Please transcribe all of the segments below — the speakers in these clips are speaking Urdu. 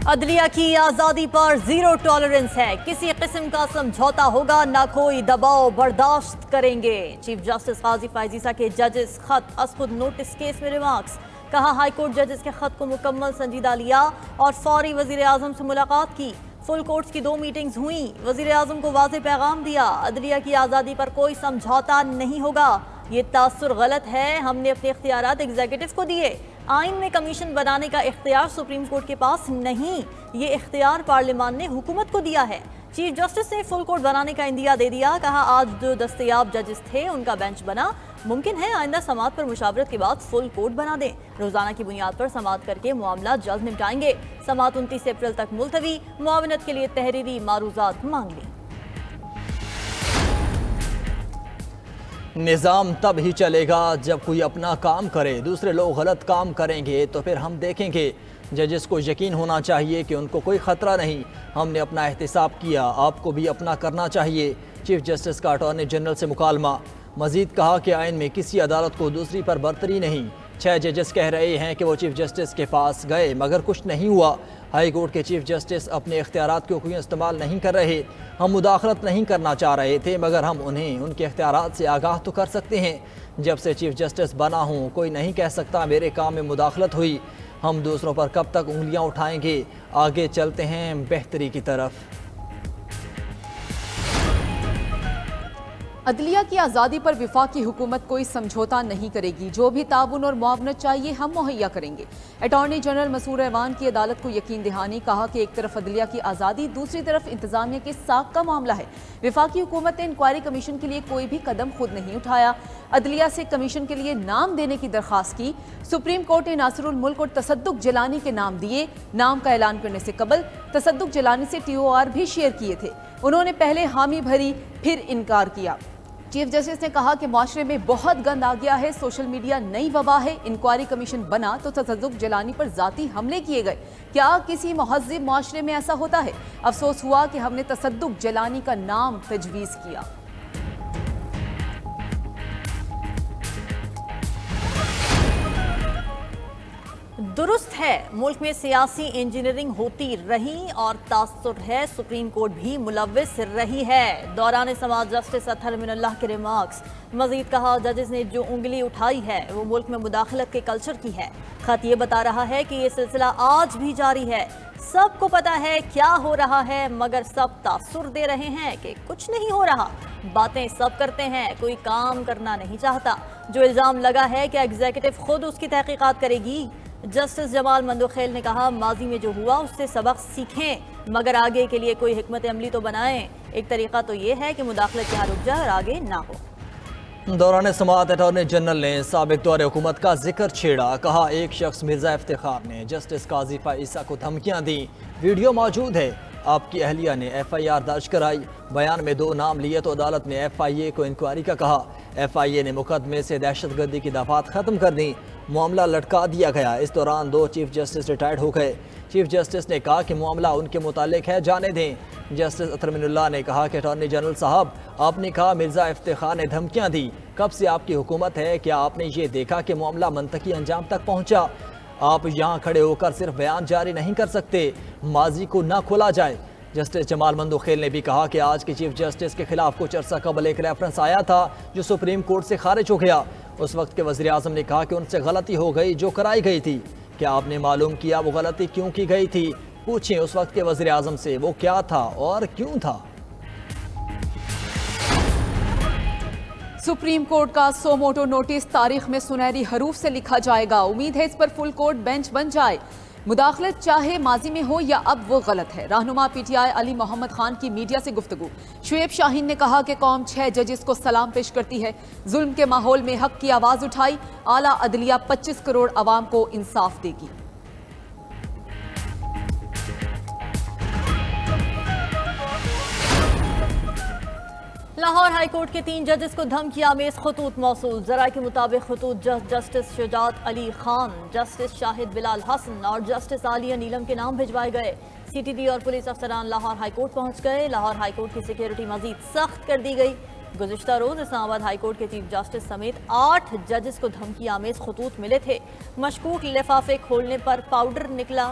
عدلیہ کی آزادی پر زیرو ٹالرنس ہے، کسی قسم کا سمجھوتا ہوگا نہ کوئی دباؤ برداشت کریں گے۔ چیف جسٹس قاضی فائز عیسیٰ کے ججز خط از خود نوٹس کیس میں ریمارکس، کہا ہائی کورٹ ججز کے خط کو مکمل سنجیدہ لیا اور فوری وزیر اعظم سے ملاقات کی۔ فل کورٹس کی 2 میٹنگز ہوئیں، وزیر اعظم کو واضح پیغام دیا، عدلیہ کی آزادی پر کوئی سمجھوتا نہیں ہوگا، یہ تاثر غلط ہے، ہم نے اپنے اختیارات ایگزیکٹو کو دیے، آئین میں کمیشن بنانے کا اختیار سپریم کورٹ کے پاس نہیں، یہ اختیار پارلیمان نے حکومت کو دیا ہے۔ چیف جسٹس نے فل کورٹ بنانے کا عندیہ دے دیا، کہا آج جو دستیاب ججز تھے ان کا بینچ بنا، ممکن ہے آئندہ سماعت پر مشاورت کے بعد فل کورٹ بنا دیں، روزانہ کی بنیاد پر سماعت کر کے معاملہ جلد نمٹائیں گے۔ سماعت 29 اپریل تک ملتوی، معاونت کے لیے تحریری معروضات مانگ لی۔ نظام تب ہی چلے گا جب کوئی اپنا کام کرے، دوسرے لوگ غلط کام کریں گے تو پھر ہم دیکھیں گے۔ ججز کو یقین ہونا چاہیے کہ ان کو کوئی خطرہ نہیں، ہم نے اپنا احتساب کیا، آپ کو بھی اپنا کرنا چاہیے۔ چیف جسٹس کا اٹارنی جنرل سے مکالمہ، مزید کہا کہ آئین میں کسی عدالت کو دوسری پر برتری نہیں۔ 6 ججز کہہ رہے ہیں کہ وہ چیف جسٹس کے پاس گئے مگر کچھ نہیں ہوا، ہائی کورٹ کے چیف جسٹس اپنے اختیارات کو کوئی استعمال نہیں کر رہے، ہم مداخلت نہیں کرنا چاہ رہے تھے مگر ہم انہیں ان کے اختیارات سے آگاہ تو کر سکتے ہیں۔ جب سے چیف جسٹس بنا ہوں کوئی نہیں کہہ سکتا میرے کام میں مداخلت ہوئی، ہم دوسروں پر کب تک انگلیاں اٹھائیں گے، آگے چلتے ہیں بہتری کی طرف۔ عدلیہ کی آزادی پر وفاقی حکومت کوئی سمجھوتا نہیں کرے گی، جو بھی تعاون اور معاونت چاہیے ہم مہیا کریں گے۔ اٹارنی جنرل مسرور ایوان کی عدالت کو یقین دہانی، کہا کہ ایک طرف عدلیہ کی آزادی، دوسری طرف انتظامیہ کے ساکھ کا معاملہ ہے۔ وفاقی حکومت نے انکوائری کمیشن کے لیے کوئی بھی قدم خود نہیں اٹھایا، عدلیہ سے کمیشن کے لیے نام دینے کی درخواست کی۔ سپریم کورٹ نے ناصر الملک اور تصدق جیلانی کے نام دیے، نام کا اعلان کرنے سے قبل تصدق جیلانی سے TOR بھی شیئر کیے تھے، انہوں نے پہلے حامی بھری پھر انکار کیا۔ چیف جسٹس نے کہا کہ معاشرے میں بہت گند آ گیا ہے، سوشل میڈیا نئی وبا ہے، انکوائری کمیشن بنا تو تصدق جیلانی پر ذاتی حملے کیے گئے، کیا کسی مہذب معاشرے میں ایسا ہوتا ہے؟ افسوس ہوا کہ ہم نے تصدق جیلانی کا نام تجویز کیا۔ درست ہے، ملک میں سیاسی انجینئرنگ ہوتی رہی اور تاثر ہے سپریم کورٹ بھی ملوث رہی ہے۔ دوران سماعت جسٹس اطہر من اللہ کے ریمارکس، مزید کہا ججز نے جو انگلی اٹھائی ہے وہ ملک میں مداخلت کے کلچر کی ہے۔ خط یہ بتا رہا ہے کہ یہ سلسلہ آج بھی جاری ہے، سب کو پتا ہے کیا ہو رہا ہے مگر سب تاثر دے رہے ہیں کہ کچھ نہیں ہو رہا، باتیں سب کرتے ہیں کوئی کام کرنا نہیں چاہتا۔ جو الزام لگا ہے کہ ایگزیکٹو خود اس کی تحقیقات کرے گی، جسٹس جمال مندوخیل نے کہا ماضی میں جو ہوا اس سے سبق سیکھیں مگر آگے کے لیے کوئی حکمت عملی تو بنائیں، ایک طریقہ تو یہ ہے کہ مداخلت یہاں رک جائے اور آگے نہ ہو۔ دوران سماعت اٹارنی جنرل نے سابق دور حکومت کا ذکر چھیڑا، کہا ایک شخص مرزا افتخار نے جسٹس قاضی فائز عیسیٰ کو دھمکیاں دیں، ویڈیو موجود ہے، آپ کی اہلیہ نے FIR درج کرائی، بیان میں 2 نام لیے تو عدالت نے FIA کو انکوائری کا کہا، FIA نے مقدمے سے دہشت گردی کی دفعات ختم کر دیں، معاملہ لٹکا دیا گیا۔ اس دوران 2 چیف جسٹس ریٹائرڈ ہو گئے۔ چیف جسٹس نے کہا کہ معاملہ ان کے متعلق ہے، جانے دیں۔ جسٹس اطہر من اللہ نے کہا کہ اٹارنی جنرل صاحب، آپ نے کہا مرزا افتخار نے دھمکیاں دی، کب سے آپ کی حکومت ہے، کیا آپ نے یہ دیکھا کہ معاملہ منطقی انجام تک پہنچا؟ آپ یہاں کھڑے ہو کر صرف بیان جاری نہیں کر سکتے، ماضی کو نہ کھولا جائے۔ جسٹس جمال مندوخیل نے بھی کہا کہ آج کے چیف جسٹس کے خلاف کچھ عرصہ قبل ایک ریفرنس آیا تھا جو سپریم کورٹ سے خارج ہو گیا، اس وقت کے وزیر اعظم نے کہا کہ ان سے غلطی ہو گئی جو کرائی گئی تھی، کیا آپ نے معلوم کیا وہ غلطی کیوں کی گئی تھی؟ پوچھیں اس وقت کے وزیر اعظم سے وہ کیا تھا اور کیوں تھا۔ سپریم کورٹ کا سو موٹو نوٹس تاریخ میں سنہری حروف سے لکھا جائے گا، امید ہے اس پر فل کورٹ بینچ بن جائے، مداخلت چاہے ماضی میں ہو یا اب وہ غلط ہے۔ رہنما PTI علی محمد خان کی میڈیا سے گفتگو، شعیب شاہین نے کہا کہ قوم 6 ججز کو سلام پیش کرتی ہے، ظلم کے ماحول میں حق کی آواز اٹھائی، اعلیٰ عدلیہ 25 کروڑ عوام کو انصاف دے گی۔ لاہور ہائی کورٹ کے 3 ججز کو دھمکی آمیز خطوط موصول، ذرائع کے مطابق خطوط جسٹس شجاعت علی خان، جسٹس شاہد بلال حسن اور جسٹس عالیہ نیلم کے نام بھجوائے گئے۔ CTD اور پولیس افسران لاہور ہائی کورٹ پہنچ گئے، لاہور ہائی کورٹ کی سیکیورٹی مزید سخت کر دی گئی۔ گزشتہ روز اسلام آباد ہائی کورٹ کے چیف جسٹس سمیت 8 ججز کو دھمکی آمیز خطوط ملے تھے، مشکوک لفافے کھولنے پر پاؤڈر نکلا،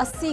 80